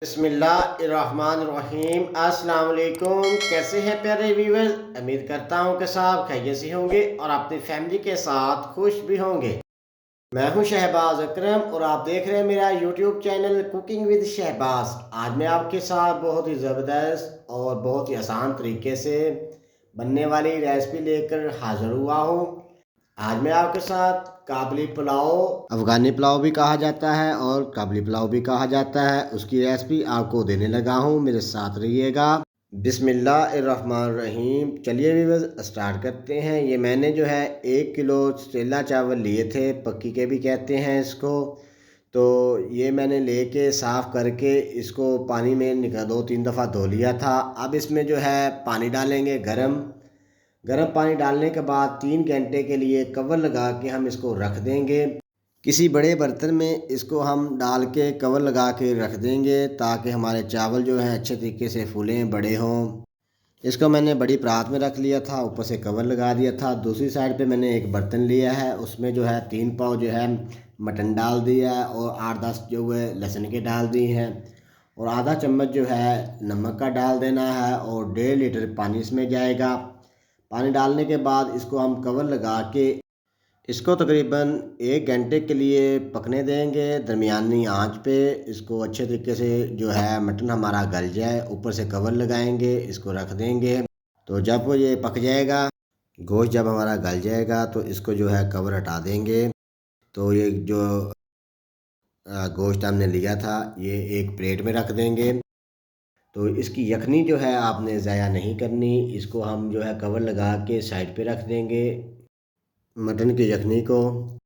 बिस्मिल्लाहिर्रहमानिर्रहीम। अस्सलाम वालेकुम। कैसे हैं प्यारे व्यूअर्स? उम्मीद करता हूं कि सब खैरियत से होंगे और अपनी फैमिली के साथ खुश भी होंगे। मैं हूं शहबाज अकरम और आप देख रहे हैं मेरा YouTube channel cooking with Shahbaz. आज मैं आपके साथ बहुत ही ज़बरदस्त और बहुत ही आसान तरीके से बनने वाली रेसिपी लेकर हाज़िर हुआ हूं। आज मैं आपके साथ काबली पुलाव, अफ़गानी पुलाव भी कहा जाता है और काबली पुलाव भी कहा जाता है, उसकी रेसिपी आपको देने लगा हूँ। मेरे साथ रहिएगा। बिस्मिल्लाहिर्रहमानिर्रहीम। चलिए व्यूअर्स स्टार्ट करते हैं। ये मैंने जो है 1 किलो सेला चावल लिए थे, पक्की के भी कहते हैं इसको। तो ये मैंने लेके साफ़ करके इसको पानी में 2-3 दफ़ा धो लिया था। अब इसमें जो है पानी डालेंगे गरम। गर्म पानी डालने के बाद 3 घंटे के लिए कवर लगा के हम इसको रख देंगे। किसी बड़े बर्तन में इसको हम डाल के कवर लगा के रख देंगे ताकि हमारे चावल जो हैं अच्छे तरीके से फूलें, बड़े हों। इसको मैंने बड़ी परात में रख लिया था, ऊपर से कवर लगा दिया था। दूसरी साइड पे मैंने एक बर्तन लिया है, उसमें जो है 3 पाव जो है मटन डाल दिया है और 8-10 जो है लहसुन के डाल दिए हैं और आधा चम्मच जो है नमक का डाल देना है और 1.5 लीटर पानी इसमें जाएगा। पानी डालने के बाद इसको हम कवर लगा के इसको तकरीबन 1 घंटे के लिए पकने देंगे दरमियानी आंच पे। इसको अच्छे तरीके से जो है मटन हमारा गल जाए, ऊपर से कवर लगाएंगे, इसको रख देंगे। तो जब वो ये पक जाएगा, गोश्त जब हमारा गल जाएगा तो इसको जो है कवर हटा देंगे। तो ये जो गोश्त हमने लिया था ये एक प्लेट में रख देंगे। तो इसकी यखनी जो है आपने ज़ाया नहीं करनी, इसको हम जो है कवर लगा के साइड पे रख देंगे मटन की यखनी को।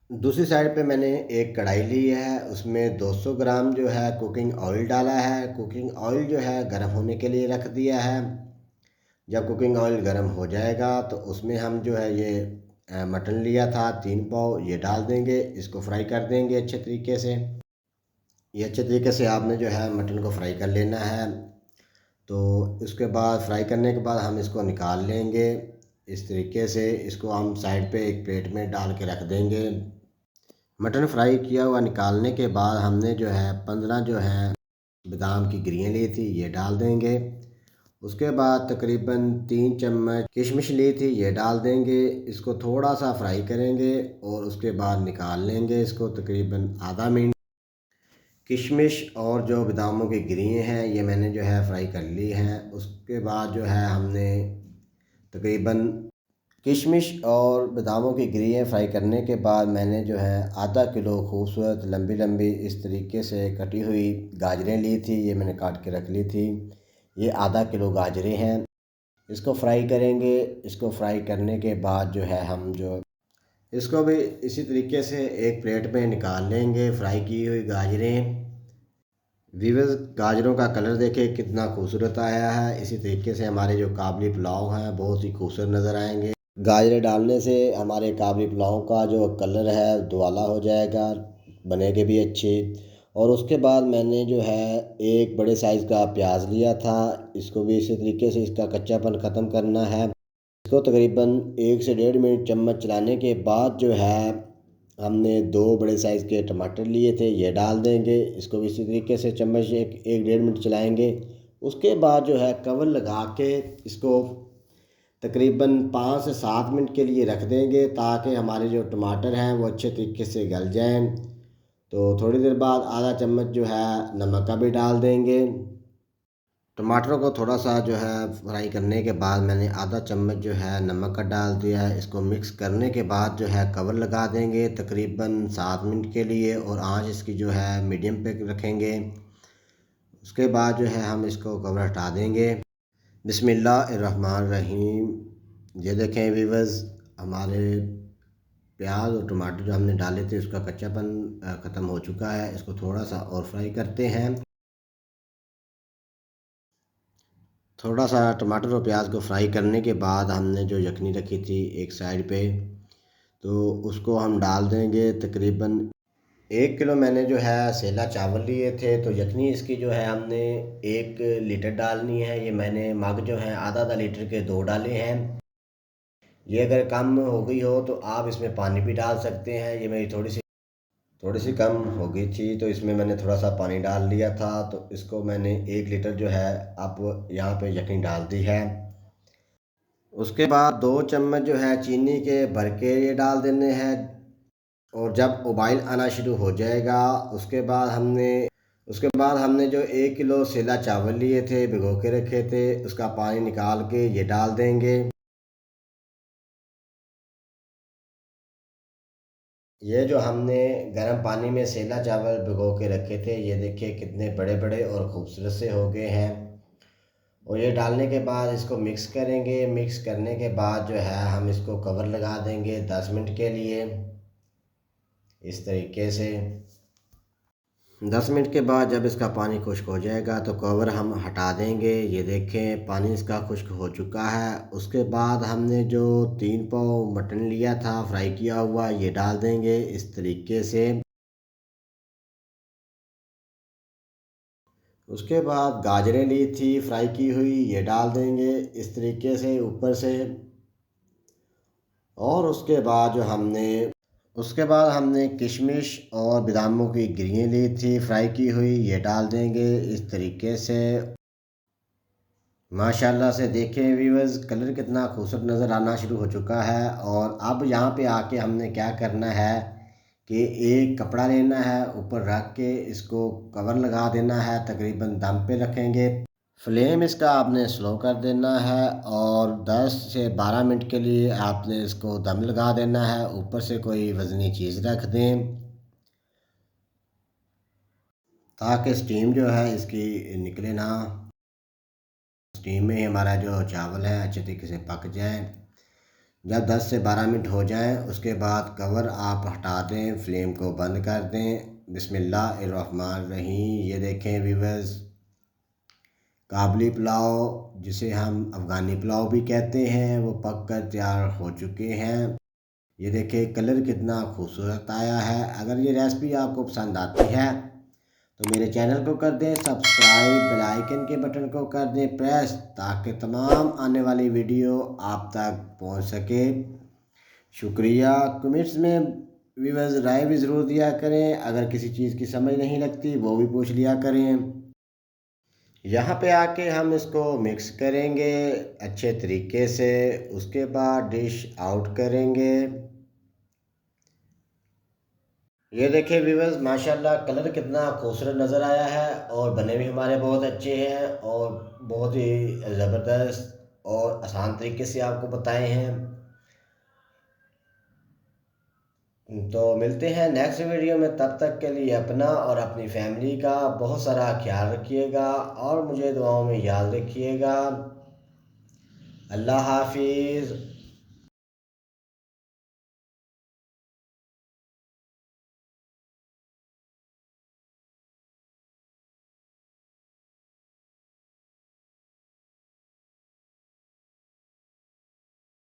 दूसरी साइड पे मैंने एक कढ़ाई ली है, उसमें 200 ग्राम जो है कुकिंग ऑयल डाला है। कुकिंग ऑयल जो है गर्म होने के लिए रख दिया है। जब कुकिंग ऑयल गर्म हो जाएगा तो उसमें हम जो है ये मटन लिया था 3 पाव, ये डाल देंगे। इसको फ्राई कर देंगे अच्छे तरीके से। ये अच्छे तरीके से आपने जो है मटन को फ्राई कर लेना है। तो उसके बाद फ्राई करने के बाद हम इसको निकाल लेंगे। इस तरीके से इसको हम साइड पे एक प्लेट में डाल के रख देंगे। मटन फ्राई किया हुआ निकालने के बाद हमने जो है 15 जो है बादाम की गिरियाँ ली थी, ये डाल देंगे। उसके बाद तकरीबन 3 चम्मच किशमिश ली थी, ये डाल देंगे। इसको थोड़ा सा फ्राई करेंगे और उसके बाद निकाल लेंगे इसको तकरीबन आधा मिनट। किशमिश और जो बादामों की गिरियाँ हैं ये मैंने जो है फ्राई कर ली हैं। उसके बाद जो है हमने तकरीबन किशमिश और बादामों की गिरियाँ फ्राई करने के बाद मैंने जो है आधा किलो खूबसूरत लंबी लंबी इस तरीके से कटी हुई गाजरें ली थी, ये मैंने काट के रख ली थी। ये आधा किलो गाजरें हैं, इसको फ्राई करेंगे। इसको फ्राई करने के बाद जो है हम जो इसको भी इसी तरीके से एक प्लेट में निकाल लेंगे फ्राई की हुई गाजरें। व्यूअर्स गाजरों का कलर देखें कितना खूबसूरत आया है। इसी तरीके से हमारे जो काबली पुलाव हैं बहुत ही खूबसूरत नज़र आएंगे। गाजरें डालने से हमारे काबली पुलाव का जो कलर है दुआला हो जाएगा, बनेगे भी अच्छे। और उसके बाद मैंने जो है एक बड़े साइज़ का प्याज लिया था, इसको भी इसी तरीके से इसका कच्चापन ख़त्म करना है। इसको तकरीबन 1 से 1.5 मिनट चम्मच चलाने के बाद जो है हमने 2 बड़े साइज़ के टमाटर लिए थे, ये डाल देंगे। इसको भी इसी तरीके से चम्मच 1-1.5 मिनट चलाएंगे। उसके बाद जो है कवर लगा के इसको तकरीबन 5 से 7 मिनट के लिए रख देंगे ताकि हमारे जो टमाटर हैं वो अच्छे तरीके से गल जाएं। तो थोड़ी देर बाद आधा चम्मच जो है नमक का भी डाल देंगे। टमाटरों को थोड़ा सा जो है फ्राई करने के बाद मैंने आधा चम्मच जो है नमक का डाल दिया है। इसको मिक्स करने के बाद जो है कवर लगा देंगे तकरीबन 7 मिनट के लिए और आंच इसकी जो है मीडियम पे रखेंगे। उसके बाद जो है हम इसको कवर हटा देंगे। बिस्मिल्लाहिर्रहमानिर्रहीम। ये देखें व्यूअर्स हमारे प्याज और टमाटर जो हमने डाले थे उसका कच्चापन ख़त्म हो चुका है। इसको थोड़ा सा और फ्राई करते हैं। थोड़ा सा टमाटर और प्याज को फ्राई करने के बाद हमने जो यखनी रखी थी एक साइड पे, तो उसको हम डाल देंगे। तकरीबन 1 किलो मैंने जो है सेला चावल लिए थे, तो यखनी इसकी जो है हमने 1 लीटर डालनी है। ये मैंने मग जो है आधा आधा लीटर के 2 डाले हैं। ये अगर कम हो गई हो तो आप इसमें पानी भी डाल सकते हैं। ये मेरी थोड़ी सी थोड़ी सी कम हो गई थी, तो इसमें मैंने थोड़ा सा पानी डाल लिया था। तो इसको मैंने 1 लीटर जो है अब यहाँ पे यखनी डाल दी है। उसके बाद 2 चम्मच जो है चीनी के भर के ये डाल देने हैं। और जब उबाइल आना शुरू हो जाएगा उसके बाद हमने जो 1 किलो सेला चावल लिए थे, भिगो के रखे थे, उसका पानी निकाल के ये डाल देंगे। ये जो हमने गर्म पानी में सेला चावल भिगो के रखे थे, ये देखिए कितने बड़े बड़े और खूबसूरत से हो गए हैं। और ये डालने के बाद इसको मिक्स करेंगे। मिक्स करने के बाद जो है हम इसको कवर लगा देंगे 10 मिनट के लिए, इस तरीके से। 10 मिनट के बाद जब इसका पानी खुश्क हो जाएगा तो कवर हम हटा देंगे। ये देखें पानी इसका खुश्क हो चुका है। उसके बाद हमने जो 3 पाव मटन लिया था फ्राई किया हुआ, ये डाल देंगे इस तरीके से। उसके बाद गाजरें ली थी फ्राई की हुई, ये डाल देंगे इस तरीके से ऊपर से। और उसके बाद हमने किशमिश और बादामों की गिरियाँ ली थी फ्राई की हुई, ये डाल देंगे इस तरीके से। माशाल्लाह से देखें व्यूअर्स, कलर कितना खूबसूरत नज़र आना शुरू हो चुका है। और अब यहाँ पे आके हमने क्या करना है कि एक कपड़ा लेना है, ऊपर रख के इसको कवर लगा देना है। तकरीबन दम पे रखेंगे। फ्लेम इसका आपने स्लो कर देना है और 10 से 12 मिनट के लिए आपने इसको दम लगा देना है। ऊपर से कोई वज़नी चीज़ रख दें ताकि स्टीम जो है इसकी निकले ना। स्टीम में ही हमारा जो चावल है अच्छे तरीके से पक जाए। जब 10 से 12 मिनट हो जाएं उसके बाद कवर आप हटा दें, फ्लेम को बंद कर दें। बिस्मिल्लाहिर्रहमानिर्रहीम। ये देखें व्यूअर्स, काबली पुलाव जिसे हम अफ़गानी पुलाव भी कहते हैं, वो पक कर तैयार हो चुके हैं। ये देखें कलर कितना खूबसूरत आया है। अगर ये रेसिपी आपको पसंद आती है तो मेरे चैनल को कर दें सब्सक्राइब, बेल आइकन के बटन को कर दें प्रेस, ताकि तमाम आने वाली वीडियो आप तक पहुंच सके। शुक्रिया। कमेंट्स में व्यूअर्स राय भी ज़रूर दिया करें। अगर किसी चीज़ की समझ नहीं लगती वो भी पूछ लिया करें। यहाँ पे आके हम इसको मिक्स करेंगे अच्छे तरीके से। उसके बाद डिश आउट करेंगे। ये देखिए व्यूअर्स, माशाल्लाह कलर कितना खूबसूरत नज़र आया है और बने भी हमारे बहुत अच्छे हैं और बहुत ही ज़बरदस्त और आसान तरीके से आपको बताए हैं। तो मिलते हैं नेक्स्ट वीडियो में। तब तक के लिए अपना और अपनी फैमिली का बहुत सारा ख्याल रखिएगा और मुझे दुआओं में याद रखिएगा। अल्लाह हाफिज़।